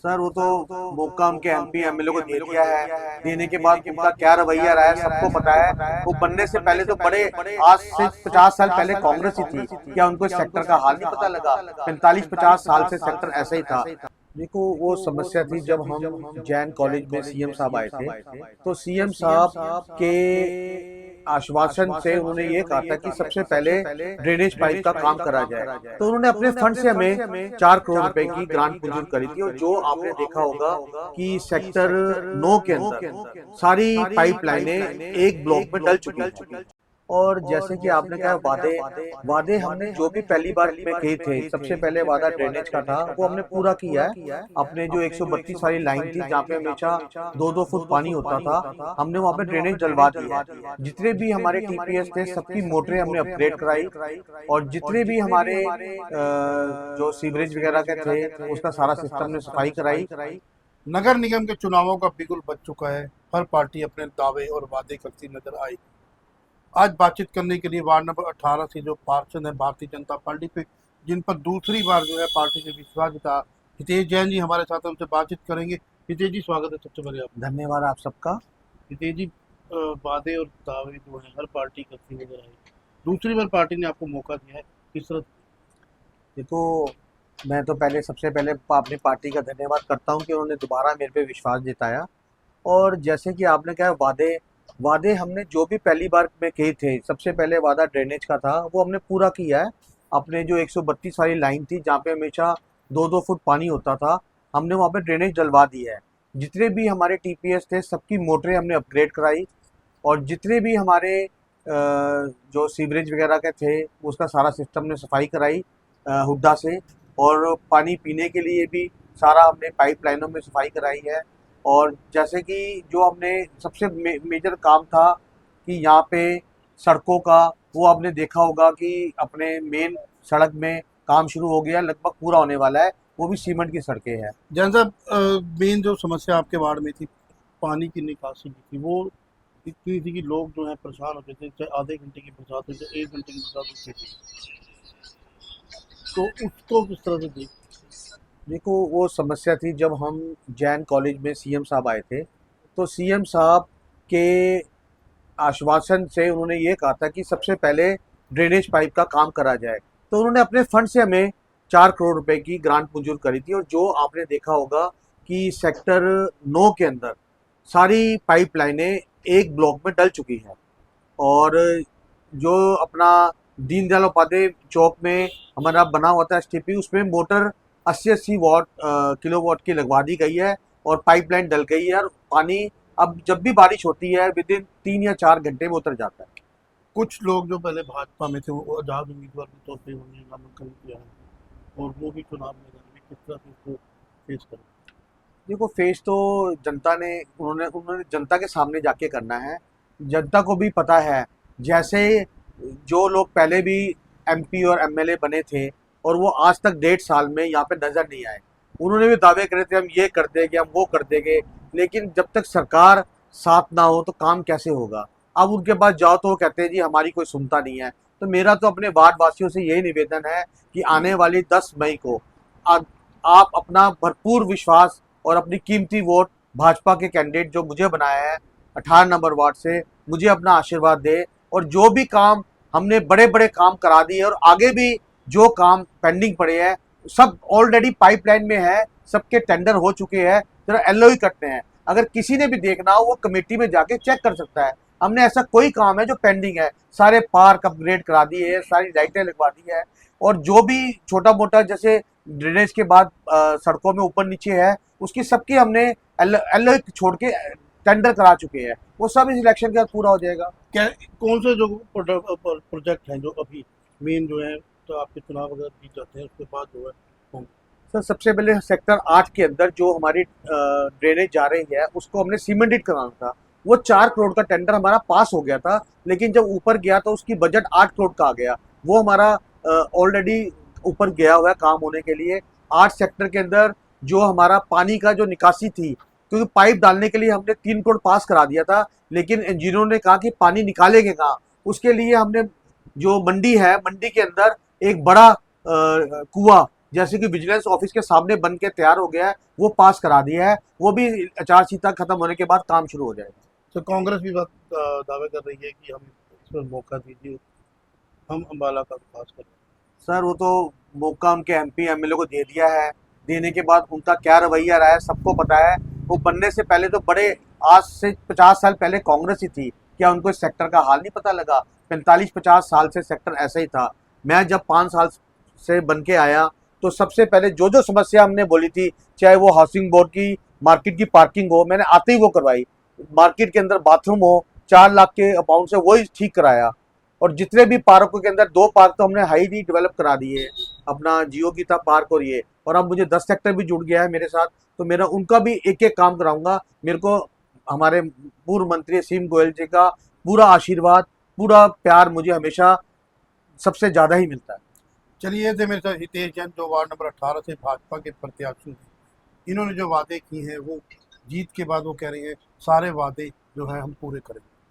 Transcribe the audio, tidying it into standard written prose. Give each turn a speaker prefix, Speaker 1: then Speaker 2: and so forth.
Speaker 1: Sir वो तो मौका उनके एमपी एमएलए को दे दिया है। देने के बाद उनका क्या रवैया रहा है सबको पता है। वो बनने से पहले तो बड़े, आज से 50 साल पहले कांग्रेस ही थी। क्या उनको इस सेक्टर का हाल नहीं पता लगा? 45-50 साल से सेक्टर ऐसा ही था। देखो वो समस्या थी जब हम जैन कॉलेज में सीएम साहब आए थे, तो सीएम साहब के आश्वासन से उन्होंने ये कहा था कि सबसे पहले ड्रेनेज पाइप का काम करा जाए। तो उन्होंने अपने फंड से हमें 4 करोड़ रुपए की ग्रांट मंजूर करी थी। और जो आपने देखा होगा कि सेक्टर 9 के अंदर सारी पाइपलाइनें एक ब्लॉक में डल चुकी हैं। और जैसे कि आपने कहा वादे वादे हमने जो भी पहली बार में कहे थे, सबसे पहले वादा ड्रेनेज का था, वो हमने पूरा किया है। अपने जो 132 वाली लाइन थी जहाँ पे हमेशा 2-2 फुट पानी होता था, हमने वहाँ पे ड्रेनेज डलवा दिया है। जितने भी हमारे टीपीएस थे सबकी मोटरें हमने अपग्रेड कराई। और जितने भी हमारे जो सीवरेज वगैरह के थे उसका सारा सिस्टम ने सफाई कराई।
Speaker 2: नगर निगम के चुनावों का बिगुल बज चुका है। हर पार्टी अपने दावे और वादे करती नजर आई। आज बातचीत करने के लिए वार्ड नंबर 18 से जो पार्षद है भारतीय जनता पार्टी पे, जिन पर दूसरी बार जो है पार्टी ने विश्वास जताया, हितेश जैन जी हमारे साथ, उनसे बातचीत करेंगे। हितेश जी स्वागत है सबसे पहले आप।
Speaker 1: धन्यवाद आप सबका।
Speaker 2: हितेश जी, वादे और दावे जो है हर पार्टी करती नजर आई, दूसरी बार पार्टी ने आपको मौका दिया है, किस तरह?
Speaker 1: देखो मैं तो पहले सबसे पहले अपनी पार्टी का धन्यवाद करता हूं कि उन्होंने दोबारा मेरे पे विश्वास जताया। और जैसे कि आपने कहा वादे वादे हमने जो भी पहली बार में कहे थे, सबसे पहले वादा ड्रेनेज का था, वो हमने पूरा किया है। अपने जो 132 वाली लाइन थी जहाँ पे हमेशा 2-2 फुट पानी होता था, हमने वहाँ पे ड्रेनेज डलवा दिया है। जितने भी हमारे टीपीएस थे सबकी मोटरें हमने अपग्रेड कराई। और जितने भी हमारे जो सीवरेज वगैरह के थे उसका सारा सिस्टम ने सफाई कराई हुड्डा से। और पानी पीने के लिए भी सारा हमने पाइपलाइनों में सफाई कराई है। और जैसे कि जो हमने सबसे मेजर काम था कि यहाँ पे सड़कों का, वो आपने देखा होगा कि अपने मेन सड़क में काम शुरू हो गया, लगभग पूरा होने वाला है। वो भी सीमेंट की सड़कें हैं।
Speaker 2: जैन साहब, मेन जो समस्या आपके वार्ड में थी पानी की निकासी की थी, वो इतनी थी कि लोग जो है परेशान होते थे। चाहे आधे घंटे की बरसात हो, चाहे 1 घंटे की बरसात होती थी, तो उसको किस तरह से देख?
Speaker 1: देखो वो समस्या थी जब हम जैन कॉलेज में सीएम साहब आए थे, तो सीएम साहब के आश्वासन से उन्होंने ये कहा था कि सबसे पहले ड्रेनेज पाइप का काम करा जाए। तो उन्होंने अपने फंड से हमें 4 करोड़ रुपए की ग्रांट मंजूर करी थी। और जो आपने देखा होगा कि सेक्टर 9 के अंदर सारी पाइपलाइनें एक ब्लॉक में डल चुकी हैं। और जो अपना दीनदयाल उपाध्याय चौक में हमारा बना हुआ था एसटीपी, उसमें मोटर 80-80 वाट किलोवाट की लगवा दी गई है। और पाइपलाइन डल गई है। और पानी अब जब भी बारिश होती है विद इन 3 या 4 घंटे में उतर जाता है।
Speaker 2: कुछ लोग जो पहले भाजपा में थे वो आजाद उम्मीदवार के तौर पे उन्होंने नामांकन किया है और वो भी चुनाव मैदान में, किस तरह से इसको फेस करें?
Speaker 1: देखो फेस तो जनता ने उन्होंने उन्होंने जनता के सामने जाके करना है। जनता को भी पता है, जैसे जो लोग पहले भी एमपी और एमएलए बने थे और वो आज तक 1.5 साल में यहाँ पे नजर नहीं आए। उन्होंने भी दावे करे थे हम ये कर देंगे, हम वो कर देंगे, लेकिन जब तक सरकार साथ ना हो तो काम कैसे होगा। अब उनके पास जाओ तो वो कहते हैं जी हमारी कोई सुनता नहीं है। तो मेरा तो अपने वार्ड वासियों से यही निवेदन है कि आने वाली 10 मई को आ, आप अपना भरपूर विश्वास और अपनी कीमती वोट भाजपा के कैंडिडेट जो मुझे बनाया है 18 नंबर वार्ड से, मुझे अपना आशीर्वाद दे। और जो भी काम हमने बड़े बड़े काम करा दिए और आगे भी जो काम पेंडिंग पड़े हैं सब ऑलरेडी पाइपलाइन में है, सबके टेंडर हो चुके हैं, जरा एलओई करते हैं। अगर किसी ने भी देखना हो वो कमेटी में जाके चेक कर सकता है। हमने ऐसा कोई काम है जो पेंडिंग है, सारे पार्क अपग्रेड करा दिए है, सारी लाइटें लगवा दी है। और जो भी छोटा मोटा जैसे ड्रेनेज के बाद सड़कों में ऊपर नीचे है उसकी सबकी हमने एलओई छोड़ के टेंडर करा चुके हैं। वो सब इस इलेक्शन के बाद पूरा हो जाएगा।
Speaker 2: क्या कौन से जो प्रोजेक्ट हैं जो अभी मेन जो है, तो आपके चुनाव अगर जीत जाते हैं उसके बाद जो है होंगे?
Speaker 1: सर सबसे पहले सेक्टर 8 के अंदर जो हमारी ड्रेनेज जा रही है उसको हमने सीमेंटेड कराना था। वो 4 करोड़ का टेंडर हमारा पास हो गया था, लेकिन जब ऊपर गया तो उसकी बजट 8 करोड़ का आ गया। वो हमारा ऑलरेडी ऊपर गया हुआ है काम होने के लिए। 8 सेक्टर के अंदर जो हमारा पानी का जो निकासी थी, क्योंकि पाइप डालने के लिए हमने 3 करोड़ पास करा दिया था, लेकिन इंजीनियरों ने कहा कि पानी निकालेंगे कहाँ। उसके लिए हमने जो मंडी है, मंडी के अंदर एक बड़ा कुआं जैसे कि विजिलेंस ऑफिस के सामने बन के तैयार हो गया है, वो पास करा दिया है, वो भी आचार संहिता खत्म होने के बाद काम शुरू हो जाएगा।
Speaker 2: तो कांग्रेस भी बात दावे कर रही है कि हम इसमें मौका दीजिए, हम अम्बाला का विकास करें।
Speaker 1: सर वो तो मौका उनके एमपी एमएलए को दे दिया है, देने के बाद उनका क्या रवैया रहा है सबको पता है। वो बनने से पहले तो बड़े, आज से 50 साल पहले कांग्रेस ही थी, क्या उनको इस सेक्टर का हाल नहीं पता लगा? 45-50 साल से सेक्टर ऐसा ही था। मैं जब 5 साल से बन के आया तो सबसे पहले जो जो समस्या हमने बोली थी, चाहे वो हाउसिंग बोर्ड की, मार्केट की पार्किंग हो, मैंने आते ही वो करवाई। मार्केट के अंदर बाथरूम हो, 4 लाख के अमाउंट से वही ठीक कराया। और जितने भी पार्कों के अंदर 2 पार्क तो हमने हाईली डेवलप करा दिए, अपना जियो गीता पार्क और ये। और अब मुझे 10 सेक्टर भी जुड़ गया है मेरे साथ, तो मेरा उनका भी एक एक काम कराऊंगा। मेरे को हमारे पूर्व मंत्री सीम गोयल जी का पूरा आशीर्वाद, पूरा प्यार मुझे हमेशा सबसे ज़्यादा ही मिलता है।
Speaker 2: चलिए, ये थे मेरे साथ हितेश जैन, जो वार्ड नंबर 18 से भाजपा के प्रत्याशी हैं। इन्होंने जो वादे किए हैं वो जीत के बाद वो कह रही है सारे वादे जो हैं हम पूरे करेंगे।